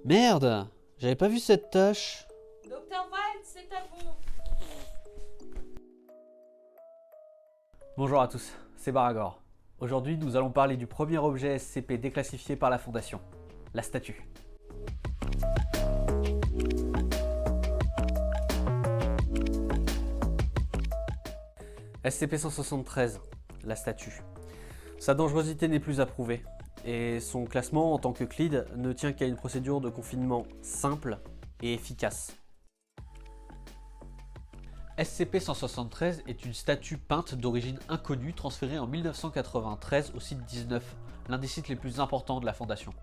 Merde, j'avais pas vu cette tâche. Docteur Wild, c'est à vous. Bonjour à tous, c'est Baragor. Aujourd'hui, nous allons parler du premier objet SCP déclassifié par la Fondation, la statue. SCP-173, la statue. Sa dangerosité n'est plus à prouver, et son classement en tant que CLID ne tient qu'à une procédure de confinement simple et efficace. SCP-173 est une statue peinte d'origine inconnue transférée en 1993 au site 19, l'un des sites les plus importants de la Fondation.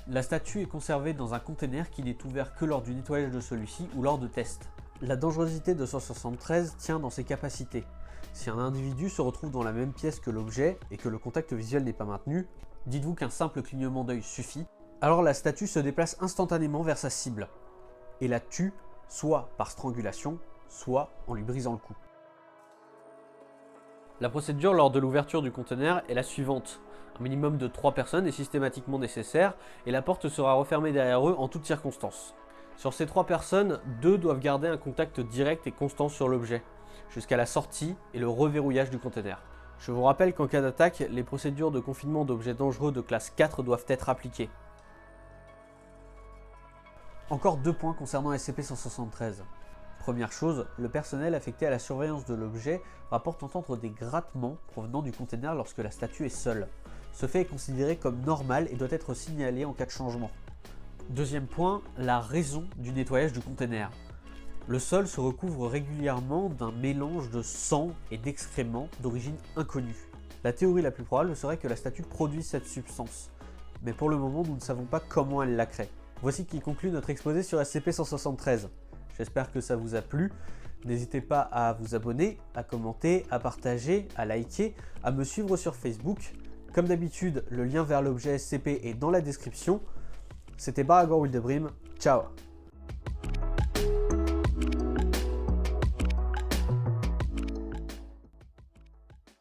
La statue est conservée dans un container qui n'est ouvert que lors du nettoyage de celui-ci ou lors de tests. La dangerosité de 173 tient dans ses capacités. Si un individu se retrouve dans la même pièce que l'objet et que le contact visuel n'est pas maintenu, dites-vous qu'un simple clignement d'œil suffit, alors la statue se déplace instantanément vers sa cible et la tue soit par strangulation, soit en lui brisant le cou. La procédure lors de l'ouverture du conteneur est la suivante. Un minimum de 3 personnes est systématiquement nécessaire et la porte sera refermée derrière eux en toutes circonstances. Sur ces 3 personnes, 2 doivent garder un contact direct et constant sur l'objet, jusqu'à la sortie et le reverrouillage du conteneur. Je vous rappelle qu'en cas d'attaque, les procédures de confinement d'objets dangereux de classe 4 doivent être appliquées. Encore 2 points concernant SCP-173. Première chose, le personnel affecté à la surveillance de l'objet rapporte entendre des grattements provenant du conteneur lorsque la statue est seule. Ce fait est considéré comme normal et doit être signalé en cas de changement. Deuxième point, la raison du nettoyage du conteneur. Le sol se recouvre régulièrement d'un mélange de sang et d'excréments d'origine inconnue. La théorie la plus probable serait que la statue produit cette substance, mais pour le moment nous ne savons pas comment elle la crée. Voici qui conclut notre exposé sur SCP-173. J'espère que ça vous a plu. N'hésitez pas à vous abonner, à commenter, à partager, à liker, à me suivre sur Facebook. Comme d'habitude, le lien vers l'objet SCP est dans la description. C'était Baragor Wildebrim. Ciao.